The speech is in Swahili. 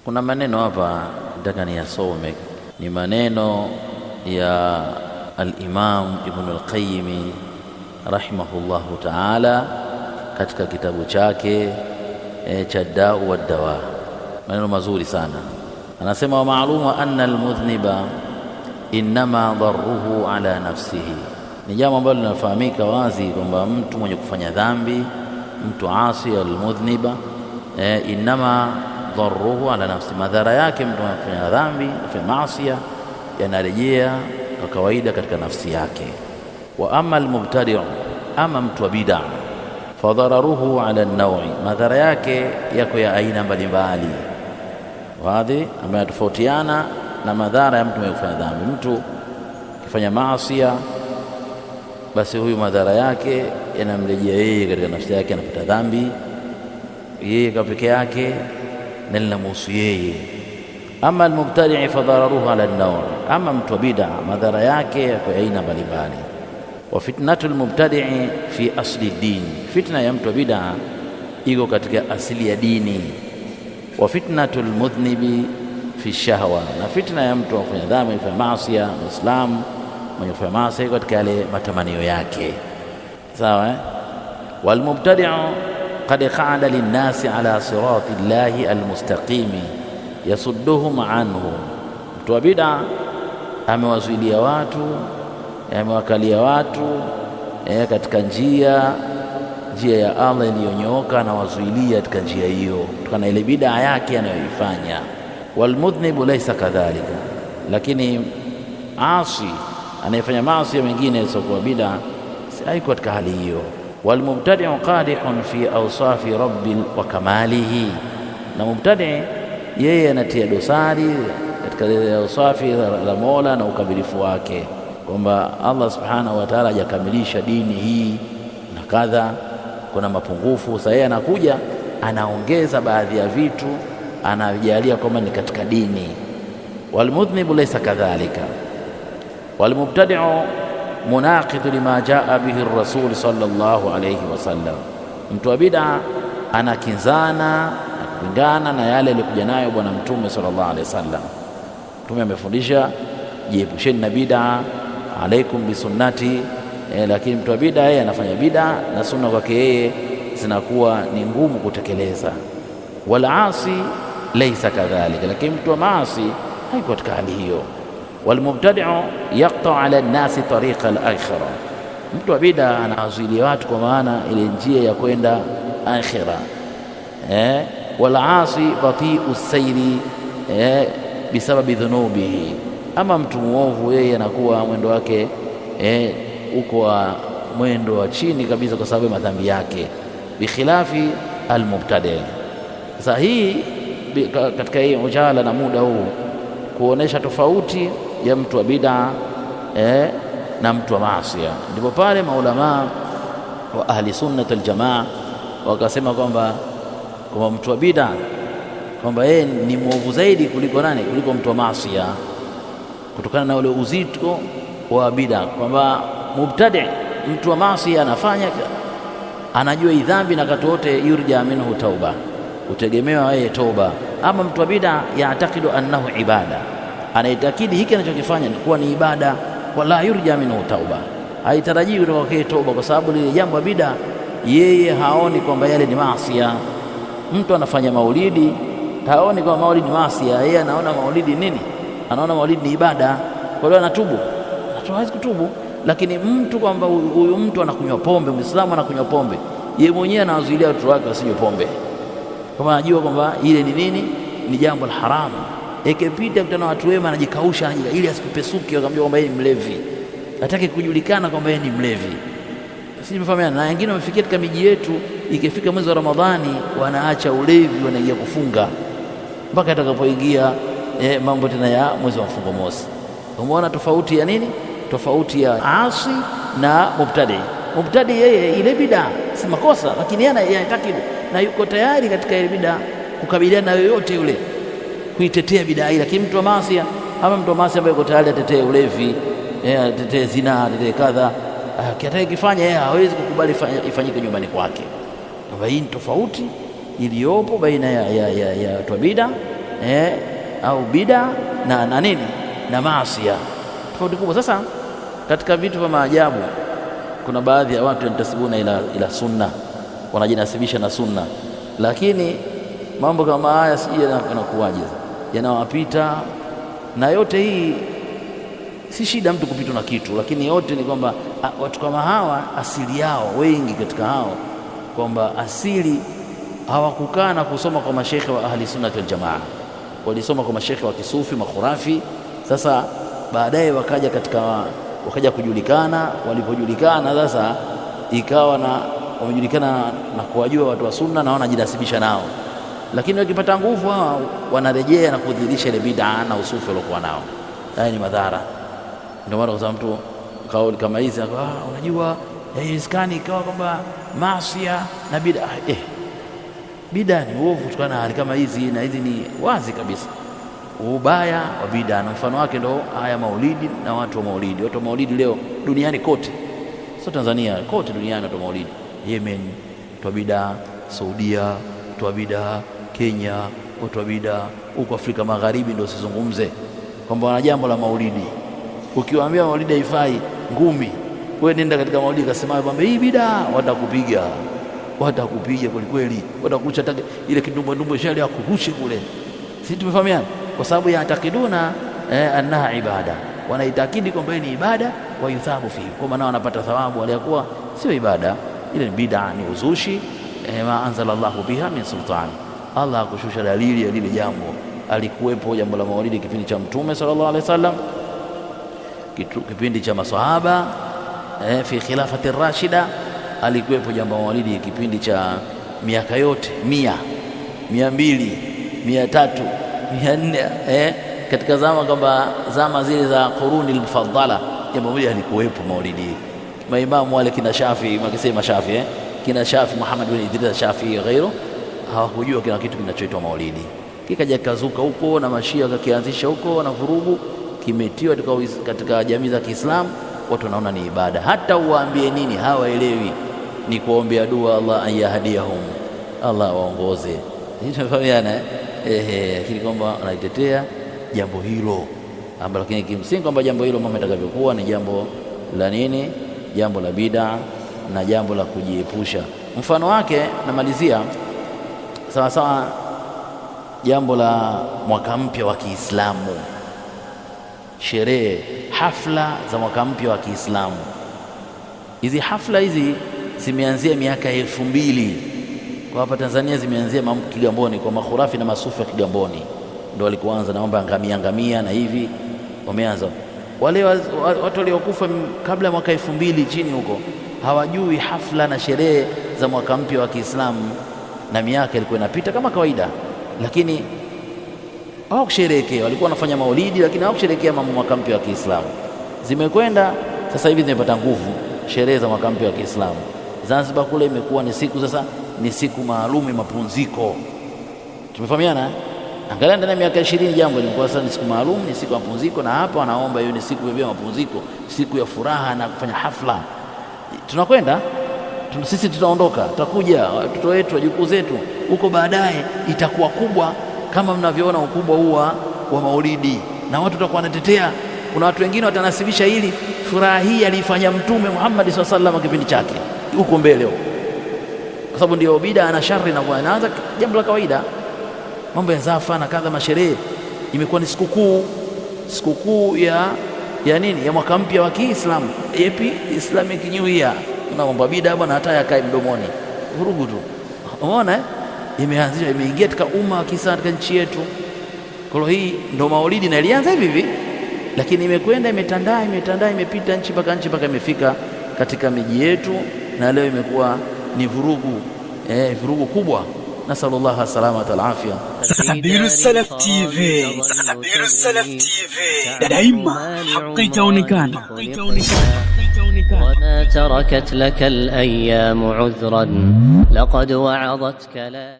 Kuna maneno hapa nataka niyasome, ni maneno ya al-Imam Ibn al-Qayyim rahimahullahu ta'ala katika kitabu chake cha Da'u wa Dawa. Maneno mazuri sana. Anasema, wa ma'lumu anna al-mudhniba innama darruhu ala nafsihi. Ni jambo ambalo linafahamika wazi kwamba mtu mwenye kufanya dhambi, mtu asi al-mudhniba, innama darruhu ala nafsi, madhara yake mtu anafanya dhambi, afanya maasi, yanarejea kwa kawaida katika nafsi yake. Wa amma al-mubtadi', ama mtu wa bid'a, fadhararuhu ala an-naw'i, madhara yake yako ya aina mbalimbali wazi, ambayo tofautiana na madhara ya mtu mwenye kufanya dhambi. Mtu akifanya maasi, basi huyu madhara yake yanamrejea yeye katika nafsi yake, anapata dhambi yeye kwa peke yake na linamhusu yeye. Ama al-mubtadi' fadhararuhu ala an-naw', ama mtu wa bid'a, madhara yake kwa aina mbalimbali. Wa fitnatul mubtadi' fi asli din, fitna ya mtu wa bid'a iko katika asili ya dini. Wa fitnatul mudhnibi fi shahwa, na fitna ya mtu afanya dhambi, afanya maasi, Muislamu mwenye kufanya maasi katika yale matamanio yake, sawa. Wal mubtadi'u qad qa'ada lin-nasi ala sirati llahi al-mustaqimi yasudduhum anhu, mtu wa bid'a amewazuilia watu, amewakalia watu katika njia ya Allah iliyonyooka, na wazuilia katika njia hiyo kutokana na ile bid'a yake anayoifanya. Walmudhnibu laysa kadhalika, lakini asi anayefanya maasi mengine sio kwa bid'a, haiko katika hali hiyo. Walmubtadi'u qadihun fi awsafi rabbil wa kamalihi, na mubtadi' yeye anatia dosari katika awsafi la Mola na ukamilifu wake, kwamba Allah subhanahu wa ta'ala hajakamilisha dini hii na kadha, kuna mapungufu. Sasa yeye anakuja anaongeza baadhi ya vitu, anajalia kwamba ni katika dini. Walmudhnibu laysa kadhalika. Walmubtadi'u munaqidhu lima jaa bihi ar-rasul sallallahu alayhi wasallam, mtu wa bid'a anakinzana, kupingana na yale alikuja nayo bwana Mtume sallallahu alayhi wasallam. Mtume amefundisha jiepusheni na bid'a, alaikum bisunnati, lakini mtu wa bid'a yeye anafanya bid'a na sunna kwake yeye zinakuwa ni ngumu kutekeleza. Wala asi laysa kadhalika, lakini mtu wa maasi haiko katika hali hiyo. Walmubtadi'u yaqta ala an-nasi tariqa al-akhirah, mtu wa bid'a anawazuilia watu kwa maana ile njia ya kwenda akhira. Wala asi bati'u sayri bisababi dhunubihi, ama mtu muovu yeye anakuwa mwendo wake uko mwendo wa chini kabisa kwa sababu ya madhambi yake, bikhilafi al-mubtadi'. Sasa hii katika hii ujala na muda huu kuonesha tofauti ya mtu wa bid'a na mtu wa maasi, ndipo pale maulama wa ahli sunnah wal jamaa wakasema kwamba mtu wa bid'a kwamba yeye ni mwovu zaidi kuliko nani? Kuliko mtu wa maasi, kutokana na ule uzito wa bid'a, kwamba mubtadi' mtu wa maasi anafanya, anajua dhambi na wakati wote yurja minhu tauba, utegemewa yeye toba. Ama mtu wa bid'a yaatakidu annahu ibada, anaitakidi hiki anachokifanya ni kuwa ni ibada, wala yurja minhu tauba, haitarajiwi kutoka kwake toba, kwa sababu lile jambo la bid'a yeye haoni kwamba yale ni maasi. Mtu anafanya maulidi, haoni kwamba maulidi ni maasi, yeye anaona maulidi nini? Anaona maulidi ni ibada, kwa hiyo anatubu. Hawezi kutubu. Lakini mtu kwamba huyu mtu anakunywa pombe, Muislamu anakunywa pombe, yeye mwenyewe anawazuilia watu wake wasinywe pombe, kama anajua kwamba ile ni nini? Ni jambo la haramu. Ikipita kutana watu wema, anajikausha ili asipepesuke, wakamjua kwamba yeye ni mlevi, hataki kujulikana kwamba yeye ni mlevi. Sisi tumefahamiana. Na wengine wamefikia katika miji yetu, ikifika mwezi wa Ramadhani wanaacha ulevi, wanaingia kufunga mpaka atakapoingia mambo tena ya mwezi wa mfungo mosi. Umeona tofauti ya nini? Tofauti ya asi na mubtadi. Mubtadi yeye ile bid'a si makosa, lakini yeye anataka na yuko tayari katika ile bid'a kukabiliana na yoyote yule, kuitetea bid'a ile. Lakini mtu wa maasi, ama mtu wa maasi ambaye yuko tayari atetee ulevi, atetee zina, atetee kadha, kiataka kifanya yeye hawezi kukubali ifanyike nyumbani kwake. Kwa hii ni tofauti iliyopo baina ya watu wa bid'a au bid'a na nini na maasi. Tofauti kubwa. Sasa katika vitu vya maajabu, kuna baadhi ya watu yantasibuna ila sunna, wanajinasibisha na sunna, lakini mambo kama haya sije yanakuwaje, yanawapita. Na yote hii si shida mtu kupitwa na kitu, lakini yote ni kwamba watu kama hawa asili yao, wengi katika hao, kwamba asili hawakukaa na kusoma kwa mashekhe wa ahli sunna wal jamaa, walisoma kwa mashekhe wa kisufi makhurafi. Sasa baadaye wakaja kujulikana. Walipojulikana sasa ikawa wamejulikana na kuwajua watu wa sunna na wanajinasibisha nao, lakini wakipata nguvu hao wanarejea na kudhihirisha ile bid'a na usufi waliokuwa nao. Haya ni madhara. Ndio maana kwa mtu kauli kama hizi, unajua haiwezekani ikawa kwamba maasi na bid'a. Bid'a ni uovu kutokana na hali kama hizi, na hizi ni wazi kabisa ubaya wa bid'a, na mfano wake ndo haya maulidi na watu wa maulidi. Watu wa maulidi leo duniani kote, sio Tanzania, kote duniani watu wa maulidi. Yemen watu wa bid'a, Saudia watu wa bid'a, Kenya watu wa bid'a, huko Afrika Magharibi ndio usizungumze kwamba wana jambo la maulidi. Ukiwaambia maulidi haifai, ngumi, wewe nenda katika maulidi kasema kwamba hii bid'a, watakupiga kweli, watakucha ile kidumbwe shali ya kuhushe kule. Sisi tumefahamiana, kwa sababu yatakiduna annaha ibada, wanaitakidi kwamba ni ibada, wa yuthabu fihi, kwa maana wanapata thawabu aliyakuwa sio ibada. Ile ni bid'a, ni uzushi. Ma anzala Allahu biha min sultani, Allah akushusha dalili ya lile jambo. Alikuwepo jambo la maulidi kipindi cha Mtume sallallahu alaihi wasallam, kipindi cha maswahaba, fi khilafati rashida alikuwepo jambo la maulidi kipindi cha miaka yote 100, 200, 300, 400, katika zama zile za quruni al-mufaddala, jambo hili halikuwepo maulidi. Maimamu wale kina Shafi, makisema Shafi, kina Shafi Muhammad bin Idris Shafi ghairu, hawakujua kila kitu kinachoitwa maulidi. Kikaja kazuka huko na mashia kakianzisha huko na vurugu, kimetiwa katika jamii za Kiislamu. Watu wanaona ni ibada, hata uwaambie nini hawaelewi. Ni kuombea dua Allah ayahdiyahum, Allah waongoze. Tunafahamiana lakini kwamba wanaitetea jambo hilo ambalo lakini kimsingi kwamba jambo hilo mama itakavyokuwa ni jambo la nini, jambo la bid'a na jambo la kujiepusha. Mfano wake namalizia sawa jambo la mwaka mpya wa Kiislamu, sherehe, hafla za mwaka mpya wa Kiislamu. Hizi hafla hizi zimeanzia miaka 2000 kwa hapa Tanzania, zimeanzia Kigamboni kwa makhurafi na masufi wa Kigamboni, ndio walikuanza na mambo ngamia na hivi wameanza. Wale watu waliokufa kabla mwaka 2000 chini huko hawajui hafla na sherehe za mwaka mpya wa Kiislamu, na miaka ilikuwa inapita kama kawaida, lakini hawakusherehekea. Walikuwa wanafanya maulidi lakini hawakusherehekea mwaka mpya wa Kiislamu. Zimekwenda sasa hivi zimepata nguvu sherehe za mwaka mpya wa Kiislamu. Zanzibar kule imekuwa ni siku, sasa ni siku maalum ya mapumziko. Tumefahamiana? Angalia ndani ya miaka 20 jambo lilikuwa sasa ni siku maalum, ni siku ya mapumziko, na hapa wanaomba hiyo ni siku ya mapumziko, siku ya furaha na kufanya hafla. Tunakwenda sisi, tutaondoka, tutakuja watoto wetu, wajukuu zetu huko baadaye, itakuwa kubwa kama mnavyoona ukubwa huu wa maulidi, na watu watakuwa wanatetea. Kuna watu wengine watanasibisha hili furaha hii alifanya Mtume Muhammad sallallahu alaihi wasallam kipindi chake huko mbele huko, kwa sababu ndio bid'a na shari na inaanza jambo la kawaida. Mambo ya zafa na kadha, masherehe, imekuwa ni sikukuu ya nini, ya mwaka mpya wa Kiislamu, Islamic New Year. Na mambo bid'a bwana hata yakae mdomoni, vurugu tu. Umeona imeanzishwa, imeingia katika umma wa Kiislamu katika nchi yetu. Kwa hiyo hii ndio maulidi, na ilianza hivi, lakini imekwenda imetandaa, imepita nchi mpaka imefika katika miji yetu, na leo imekuwa ni vurugu kubwa. Nasallallahu salamata wal afia. Sahabiru Salaf TV, daima haki itaonekana. وما تركت لك الأيام عذرا لقد وعظتك لا